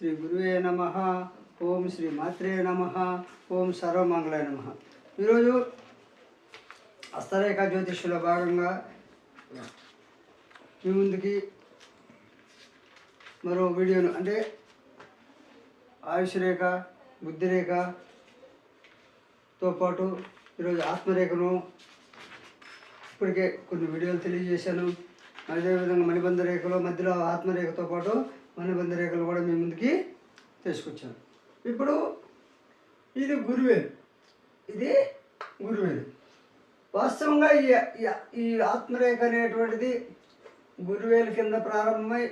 శ్రీ గురువే నమ. ఓం శ్రీ మాత్రే నమ. ఓం సర్వమంగళాయ నమ. ఈరోజు హస్తరేఖ జ్యోతిష్యులో భాగంగా మీ ముందుకి మరో వీడియోను అంటే ఆయుష్ రేఖ, బుద్ధి రేఖతో పాటు ఈరోజు ఆత్మరేఖను ఇప్పటికే కొన్ని వీడియోలు తెలియజేశాను. అదేవిధంగా మణిబంధ రేఖలో మధ్యలో ఆత్మరేఖతో పాటు మణిబంధ రేఖలు కూడా మీ ముందుకి తీసుకొచ్చాను. ఇప్పుడు ఇది గురువేలు, ఇది గురువేలు. వాస్తవంగా ఈ ఆత్మరేఖ అనేటువంటిది గురువేలు కింద ప్రారంభమై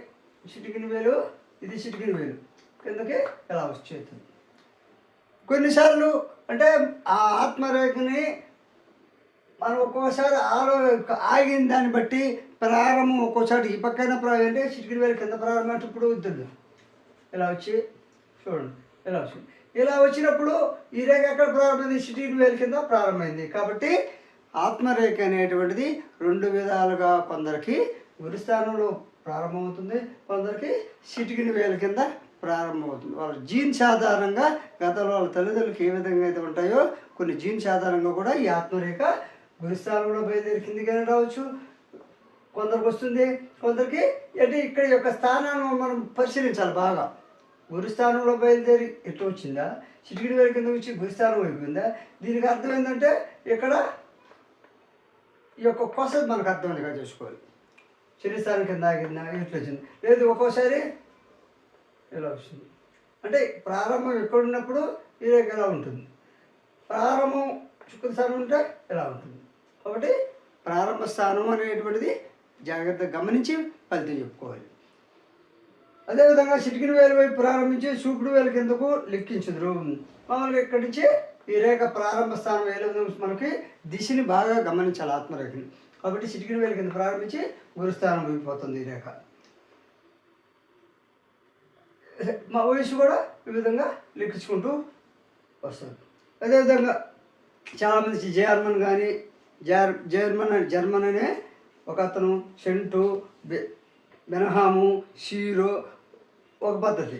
చిటికిన వేలు, ఇది చిటికిన వేలు కిందకి ఎలా వచ్చేస్తుంది. కొన్నిసార్లు అంటే ఆ ఆత్మరేఖని మనం ఒక్కోసారి ఆగిన దాన్ని బట్టి ప్రారంభం ఒక్కోసారి ఈ పక్కన అంటే చిటికిన వేలు కింద ప్రారంభం ఇప్పుడు వద్దు ఇలా వచ్చి చూడండి, ఇలా వచ్చింది. ఇలా వచ్చినప్పుడు ఈ రేఖ ఎక్కడ ప్రారంభమైంది? చిటికిన వేలు కింద ప్రారంభమైంది. కాబట్టి ఆత్మరేఖ అనేటువంటిది రెండు విధాలుగా కొందరికి గురుస్థానంలో ప్రారంభమవుతుంది, కొందరికి చిటికిన వేల కింద ప్రారంభమవుతుంది. వాళ్ళ జీన్స్ ఆధారంగా గతంలో వాళ్ళ తల్లిదండ్రులకు ఏ విధంగా అయితే ఉంటాయో కొన్ని జీన్స్ ఆధారంగా కూడా ఈ ఆత్మరేఖ గురుస్థానంలో బయలుదేరి కిందికైనా రావచ్చు, కొందరికి వస్తుంది, కొందరికి అంటే ఇక్కడ యొక్క స్థానాన్ని మనం పరిశీలించాలి బాగా. గురుస్థానంలో బయలుదేరి ఎట్లా వచ్చిందా, చిటికిన వేల కింద వచ్చి గురుస్థానం అయిపోయిందా? దీనికి అర్థం ఏంటంటే ఇక్కడ ఈ యొక్క కొస మనకు అర్థమైనగా చేసుకోవాలి. శనిస్థానం కింద ఆగిందా, ఎట్లా వచ్చింది, లేదు ఒక్కోసారి ఇలా వస్తుంది. అంటే ప్రారంభం ఎక్కడున్నప్పుడు ఈ రేఖ ఎలా ఉంటుంది, ప్రారంభం శుక్రస్థానం ఉంటే ఎలా ఉంటుంది. కాబట్టి ప్రారంభ స్థానం అనేటువంటిది జాగ్రత్తగా గమనించి ఫలితం చెప్పుకోవాలి. అదేవిధంగా చిటికిన వేలు వైపు ప్రారంభించి చూపుడు వేల కిందకు లెక్కించుదురు. మామూలుగా ఇక్కడి నుంచి ఈ రేఖ ప్రారంభ స్థానం వేలు మనకి దిశని బాగా గమనించాలి ఆత్మరేఖని. కాబట్టి చిటికిన వేల కింద ప్రారంభించి గురుస్థానం అయిపోతుంది ఈ రేఖ. మా వయసు కూడా ఈ విధంగా లెక్కించుకుంటూ వస్తుంది. అదేవిధంగా చాలామంది జర్మన్ కానీ జర్మన్ అనే ఒక అతను, సెంటు, బెనహాము, షీరో ఒక పద్ధతి,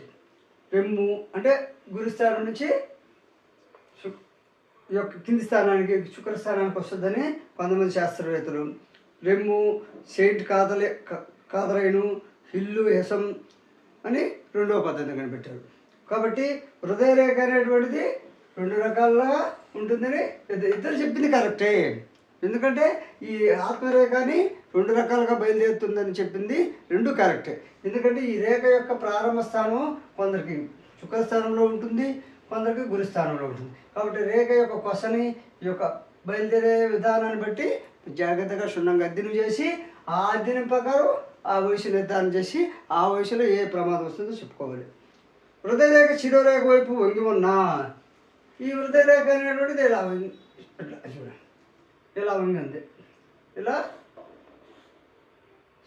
రెమ్ము అంటే గురుస్థానం నుంచి ఈ యొక్క కింది స్థానానికి శుక్రస్థానానికి వస్తుందని కొంతమంది శాస్త్రవేత్తలు, రెమ్ము, సెయింట్ కాదరైను, హిల్లు, హెసం అని రెండవ పద్ధతి కనిపెట్టారు. కాబట్టి హృదయరేఖ అనేటువంటిది రెండు రకాలుగా ఉంటుందని ఇద్దరు చెప్పింది కరెక్టే. ఎందుకంటే ఈ ఆత్మరేఖని రెండు రకాలుగా బయలుదేరుతుందని చెప్పింది రెండు కరెక్టే. ఎందుకంటే ఈ రేఖ యొక్క ప్రారంభ స్థానం కొందరికి శుక్రస్థానంలో ఉంటుంది, కొందరికి గురుస్థానంలో ఉంటుంది. కాబట్టి రేఖ యొక్క కొసని ఈ యొక్క బయలుదేరే విధానాన్ని బట్టి జాగ్రత్తగా క్షుణ్ణంగా అధ్యయనం చేసి ఆ అధ్యయనం ప్రకారం ఆ వయసు నిర్ధారణ చేసి ఆ వయసులో ఏ ప్రమాదం వస్తుందో చెప్పుకోవాలి. హృదయరేఖ శిరోరేఖ వైపు వంగి ఉన్నా ఈ హృదయరేఖ అనేటువంటిది ఇలా చూడండి, ఇలా వంగి ఉంది, ఇలా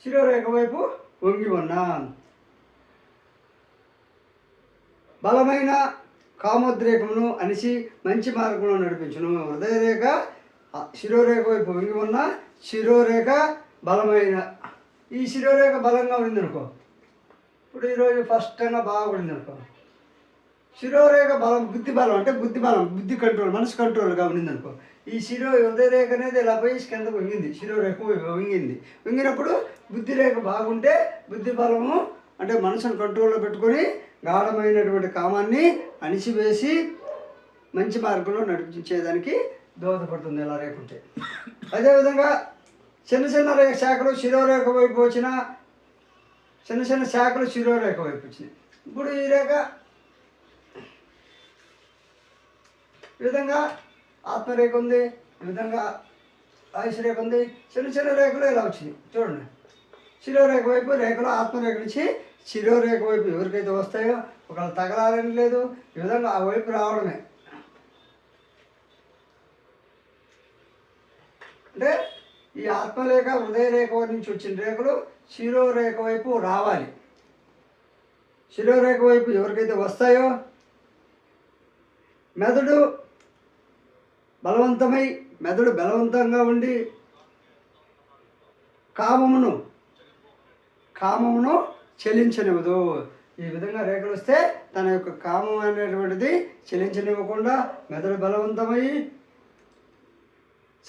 శిరోరేఖ వైపు వంగి ఉన్నా బలమైన కామోద్రేకమును అనిసి మంచి మార్గంలో నడిపించును. హృదయరేఖ శిరోరేఖ వైపు వంగి ఉన్న శిరోరేఖ బలమైన, ఈ శిరోరేఖ బలంగా ఉందనుకో, ఇప్పుడు ఈరోజు ఫస్ట్ టైంగా బాగుండింది అనుకో, శిరోరేఖ బలం బుద్ధి బలం అంటే బుద్ధి బలం, బుద్ధి కంట్రోల్, మనసు కంట్రోల్గా ఉండిందనుకో, ఈ హృదయరేఖ అనేది ఇలా పోయి కిందకు వంగింది, శిరోరేఖ వంగింది. వంగినప్పుడు బుద్ధి రేఖ బాగుంటే బుద్ధి బలము అంటే మనసును కంట్రోల్లో పెట్టుకొని గాఢమైనటువంటి కామాన్ని అణిచివేసి మంచి మార్గంలో నడిపించేదానికి దోహదపడుతుంది ఇలా రేఖ ఉంటే. అదేవిధంగా చిన్న చిన్న శాఖలు శిరోరేఖ వైపు వచ్చిన చిన్న చిన్న శాఖలు శిరోరేఖ వైపు వచ్చినాయి. ఇప్పుడు ఈ రేఖ ఈ విధంగా ఆత్మరేఖ ఉంది, ఈ విధంగా ఆయుష్ రేఖ ఉంది, చిన్న చిన్న రేఖలు ఇలా వచ్చినాయి చూడండి. శిరోరేఖ వైపు రేఖలు ఆత్మరేఖ నుంచి శిరోరేఖ వైపు ఎవరికైతే వస్తాయో ఒకళ్ళు తగలాలని లేదు, ఈ విధంగా ఆ వైపు రావడమే. అంటే ఈ ఆత్మరేఖ హృదయరేఖ నుంచి వచ్చిన రేఖలు శిరోరేఖ వైపు రావాలి. శిరోరేఖ వైపు ఎవరికైతే వస్తాయో మెదడు బలవంతంగా ఉండి కామమును చెలించనివ్వదు. ఈ విధంగా రేఖలు వస్తే తన యొక్క కామం అనేటువంటిది చెలించనివ్వకుండా మెదడు బలవంతమై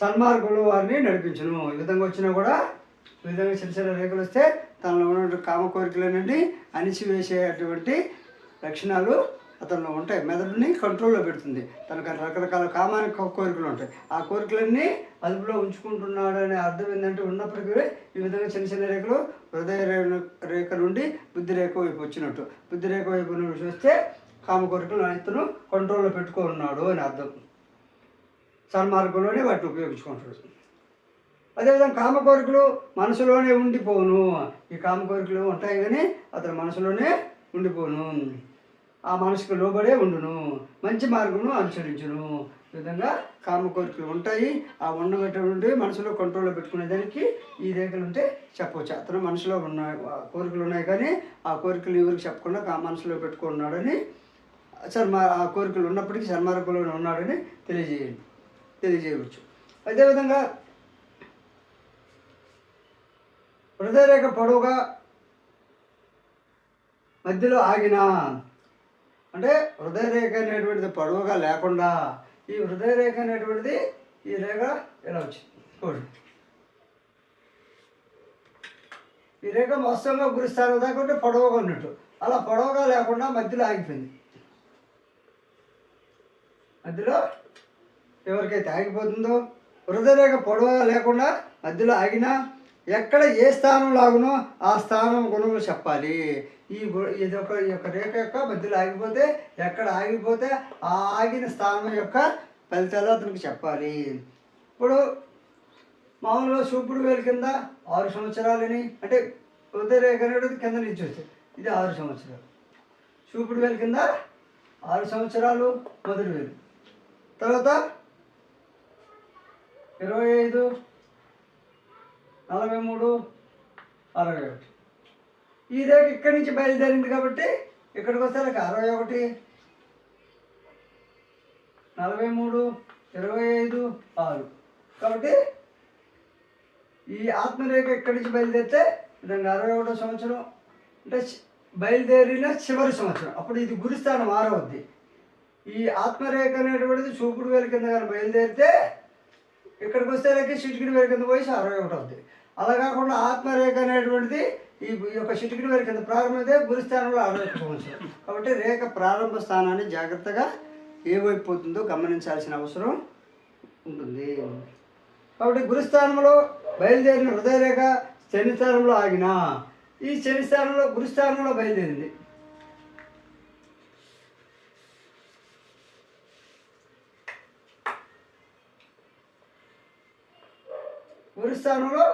సన్మార్గంలో వారిని నడిపించును. ఈ విధంగా వచ్చినా కూడా ఈ విధంగా చిన్న చిన్న రేఖలు వస్తే తనలో ఉన్నటువంటి కామ కోరికలనండి అణిచివేసేటువంటి లక్షణాలు అతనిలో ఉంటాయి. మెదడుని కంట్రోల్లో పెడుతుంది. తనకు రకరకాల కామానికి కోరికలు ఉంటాయి. ఆ కోరికలన్నీ అదుపులో ఉంచుకుంటున్నాడు అనే అర్థం ఏంటంటే ఉన్నప్పటికీ ఈ విధంగా చిన్న చిన్న రేఖలు హృదయ రేఖ నుండి బుద్ధి రేఖ వైపు వచ్చినట్టు. బుద్ధి రేఖ వైపు చూస్తే కామ కోరికలు ఇతను కంట్రోల్లో పెట్టుకున్నాడు అని అర్థం. సన్మార్గంలోనే వాటిని ఉపయోగించుకుంటాడు. అదేవిధంగా కామ కోరికలు మనసులోనే ఉండిపోను. ఈ కామ కోరికలు ఉంటాయి కానీ అతని మనసులోనే ఉండిపోను. ఆ మనసుకు లోబడే ఉండును, మంచి మార్గమును అనుసరించును. ఈ విధంగా కామ కోరికలు ఉంటాయి. ఆ ఉండబెట్టే మనసులో కంట్రోల్లో పెట్టుకునేదానికి ఈ రేఖలు ఉంటే చెప్పవచ్చు. అతను మనసులో ఉన్న కోరికలు ఉన్నాయి కానీ ఆ కోరికలు ఎవరికి చెప్పకుండా మనసులో పెట్టుకున్నాడని ఆ కోరికలు ఉన్నప్పటికీ సన్మార్గంలోనే ఉన్నాడని తెలియజేయవచ్చు. అదేవిధంగా హృదయరేఖ పొడవుగా మధ్యలో ఆగిన అంటే హృదయరేఖ అనేటువంటిది పొడవుగా లేకుండా ఈ హృదయరేఖ అనేటువంటిది ఈ రేఖ ఇలా వచ్చింది చూడండి. ఈ రేఖ మొత్తంగా గురిస్తారు దాకా పొడవుగా ఉన్నట్టు, అలా పొడవుగా లేకుండా మధ్యలో ఆగిపోయింది. మధ్యలో ఎవరికైతే ఆగిపోతుందో హృదయరేఖ పొడవుగా లేకుండా మధ్యలో ఆగినా ఎక్కడ ఏ స్థానం లాగునో ఆ స్థానం గుణములు చెప్పాలి. ఈ యొక్క రేఖ యొక్క మధ్యలో ఆగిపోతే ఎక్కడ ఆగిపోతే ఆ ఆగిన స్థానం యొక్క ఫలితాలు అతనికి చెప్పాలి. ఇప్పుడు మామూలుగా చూపుడు వేలు కింద 6 సంవత్సరాలని అంటే హృదయరేఖ అనేది కింద నుంచి వస్తుంది. ఇది 6 సంవత్సరాలు. చూపుడు వేలు కింద 6 సంవత్సరాలు మొదటి వేలు, తర్వాత 25, 43, 61. ఈ రేఖ ఇక్కడి నుంచి బయలుదేరింది కాబట్టి ఇక్కడికి వస్తే 61, 43, 25, 6. కాబట్టి ఈ ఆత్మరేఖ ఇక్కడి నుంచి బయలుదేరితే విధంగా 61వ సంవత్సరం అంటే బయలుదేరిన చివరి సంవత్సరం. అప్పుడు ఇది గురుస్థానం 6వది. ఈ ఆత్మరేఖ అనేటువంటిది చూపుడు వేలు కింద కానీ బయలుదేరితే ఇక్కడికి వస్తే చిటికిడి వేలు కింద పోయి 61 అవుతుంది. అలా కాకుండా ఆత్మరేఖ అనేటువంటిది ఈ యొక్క చిటికిడి వేలు కింద ప్రారంభమైతే గురుస్థానంలో 61 సంవత్సరం. కాబట్టి రేఖ ప్రారంభ స్థానాన్ని జాగ్రత్తగా ఏ వైపు పోతుందో గమనించాల్సిన అవసరం ఉంటుంది. కాబట్టి గురుస్థానంలో బయలుదేరిన హృదయరేఖ శని స్థానంలో ఆగిన ఈ శని స్థానంలో గురుస్థానంలో బయలుదేరింది. గురుస్థానంలో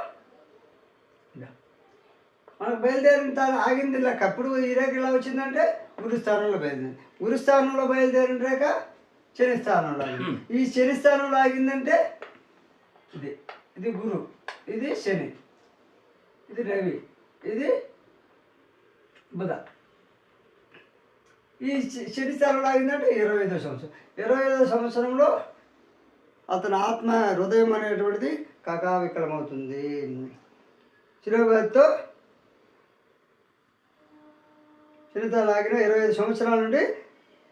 మనకు బయలుదేరిన తాను ఆగింది లేక అప్పుడు ఈ రేఖ ఇలా వచ్చిందంటే గురుస్థానంలో బయలుదేరింది. గురుస్థానంలో బయలుదేరిన రేఖ శని స్థానంలో ఆగింది. ఈ శని స్థానంలో ఆగిందంటే ఇది గురు, ఇది శని, ఇది రవి, ఇది బుధ. ఈ శని స్థానంలో ఆగిందంటే 25వ సంవత్సరం. 25వ సంవత్సరంలో అతని ఆత్మ హృదయం అనేటువంటిది కకావికలమవుతుంది. శిరోభాతితో శనితాలు ఆగిన 25 సంవత్సరాల నుండి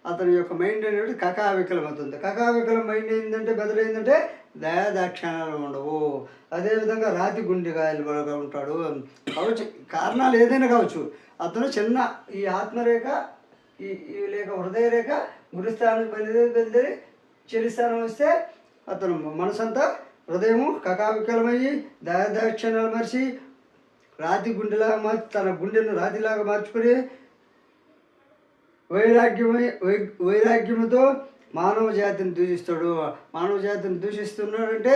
అతని యొక్క మైండ్ అనేది కకావికలమవుతుంది. కకావికలం మైండ్ ఏంటంటే బెదరైందంటే దయాదాక్షిణ్యాలు ఉండవు. అదేవిధంగా రాతి గుండెకాయలుగా ఉంటాడు. కావచ్చు కారణాలు ఏదైనా కావచ్చు. అతను చిన్న ఈ ఆత్మరేఖ ఈ లేక హృదయరేఖ గురుస్థానం బయలుదేరి చెరిస్థానం వస్తే అతను మనసంతా హృదయము కకావికలమయ్యి దయాదాక్షిణ్యాలు మరిచి రాతి గుండెలాగా మార్చి తన గుండెను రాతిలాగా మార్చుకొని వైరాగ్యముతో మానవ జాతిని దూషిస్తాడు. మానవ జాతిని దూషిస్తున్నాడంటే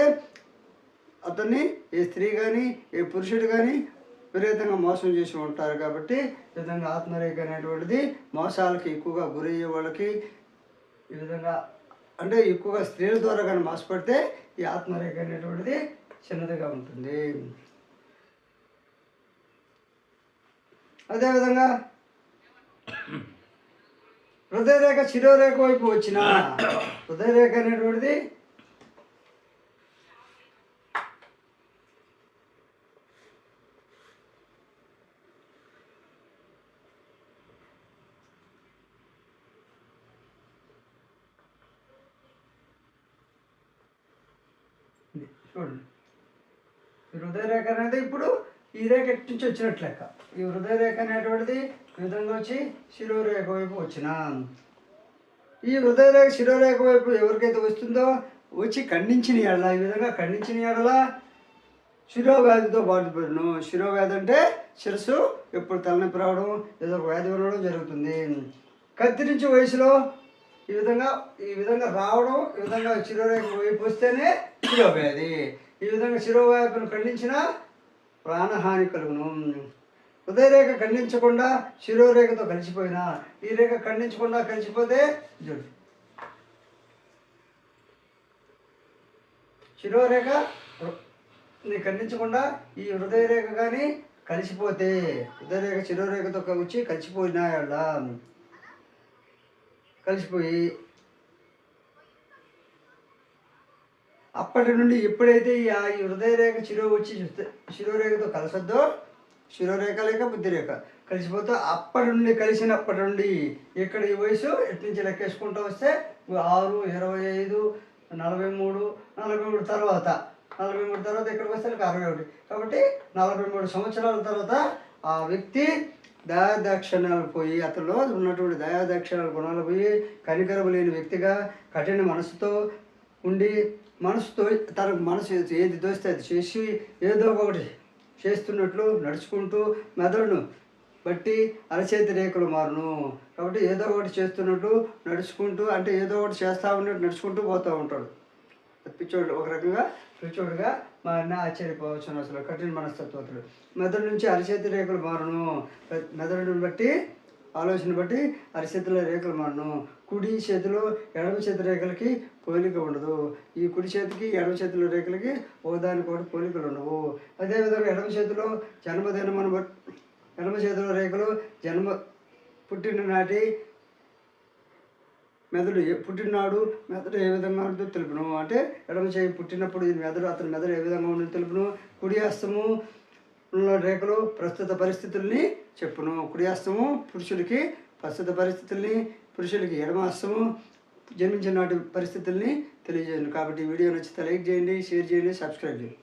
అతన్ని ఏ స్త్రీ కానీ ఏ పురుషుడు కానీ విపరీతంగా మోసం చేసి ఉంటారు. కాబట్టి ఈ విధంగా ఆత్మరేఖ అనేటువంటిది మోసాలకి ఎక్కువగా గురయ్యే వాళ్ళకి ఈ విధంగా అంటే ఎక్కువగా స్త్రీల ద్వారా కానీ మోసపడితే ఈ ఆత్మరేఖ అనేటువంటిది చిన్నదిగా ఉంటుంది. అదేవిధంగా హృదయరేఖ శిరోరేఖ వైపు వచ్చిన హృదయరేఖ అనేటువంటిది చూడండి. ఈ హృదయ రేఖ అనేది ఇప్పుడు ఈ రేఖ ఎటు నుంచి వచ్చినట్లు లెక్క. ఈ హృదయ రేఖ అనేటువంటిది ఈ విధంగా వచ్చి శిరోరేఖ వైపు వచ్చిన ఈ హృదయ రేఖ శిరోరేఖ వైపు ఎవరికైతే వస్తుందో వచ్చి ఖండించిన ఎడల, ఈ విధంగా ఖండించిన ఎడల శిరోవ్యాధితో బాధపడను. శిరోవ్యాధి అంటే శిరస్సు ఎప్పుడు తలనొప్పి రావడం, ఏదో ఒక వ్యాధి ఉండడం జరుగుతుంది. కత్తిరించి వయసులో ఈ విధంగా రావడం, ఈ విధంగా శిరోరేఖ వైపు వస్తేనే శిరోవ్యాధి. ఈ విధంగా శిరోవ్యాధిని ఖండించిన ప్రాణహాని కలుగును. హృదయరేఖ ఖండించకుండా శిరోరేఖతో కలిసిపోయినా, ఈ రేఖ ఖండించకుండా కలిసిపోతే జడు. శిరోరేఖ ఖండించకుండా ఈ హృదయ రేఖ కానీ కలిసిపోతే, హృదయరేఖ శిరోరేఖతో వచ్చి కలిసిపోయినా కలిసిపోయి అప్పటి నుండి ఎప్పుడైతే ఈ హృదయ రేఖ శిరోరేఖతో కలిసొద్దో, శిరోరేఖ లేక బుద్ధిరేఖ కలిసిపోతే అప్పటి నుండి కలిసినప్పటి నుండి ఇక్కడ ఈ వయసు ఎటు నుంచి లెక్కేసుకుంటూ వస్తే 6, 25, 43 తర్వాత 43 తర్వాత ఇక్కడికి వస్తే 61. కాబట్టి 43 సంవత్సరాల తర్వాత ఆ వ్యక్తి దయాదాక్షిణ్యాలు పోయి, అతనిలో ఉన్నటువంటి దయాదాక్షిణ్యాల గుణాలు పోయి కనికరము లేని వ్యక్తిగా కఠిన మనసుతో ఉండి, మనసుతో తన మనసు ఏది దోస్తే అది చేసి ఏదో ఒకటి చేస్తున్నట్లు నడుచుకుంటూ మెదడును బట్టి అరచేతి రేఖలు మారును. కాబట్టి ఏదో ఒకటి చేస్తున్నట్టు నడుచుకుంటూ, అంటే ఏదో ఒకటి చేస్తూ ఉన్నట్టు నడుచుకుంటూ పోతూ ఉంటాడు. పిచ్చోడు ఒక రకంగా పిచ్చోడుగా మా అన్న ఆశ్చర్యపోవచ్చు. అసలు కఠిన మనస్తత్వతులు మెదడు నుంచి అరచేతి రేఖలు మారును. మెదడుని బట్టి ఆలోచన బట్టి అరచేతుల రేఖలు మారును. కుడి చేతిలో ఎడమ చేతి రేఖలకి పోలిక ఉండదు. ఈ కుడి చేతికి ఎడమ చేతుల రేఖలకి ఒకదానికొకటి పోలికలు ఉండవు. అదేవిధంగా ఎడమ చేతిలో జన్మదినమును బట్టి ఎడమ చేతిలో రేఖలు పుట్టిన నాటి మెదడు పుట్టినాడు మెదడు ఏ విధంగా ఉంటుందో తెలుపును. అంటే ఎడమ చేయి పుట్టినప్పుడు ఈ అతని మెదడు ఏ విధంగా ఉంటుందో తెలుపును. కుడి హస్తము రేఖలు ప్రస్తుత పరిస్థితుల్ని చెప్పును. కుడి హస్తము పురుషుడికి ప్రస్తుత పరిస్థితుల్ని, పురుషులకి ఎడమ హస్తము జన్మించిన నాటి పరిస్థితుల్ని తెలియజేయండి. కాబట్టి ఈ వీడియో నచ్చితే లైక్ చేయండి, షేర్ చేయండి, సబ్స్క్రైబ్ చేయండి.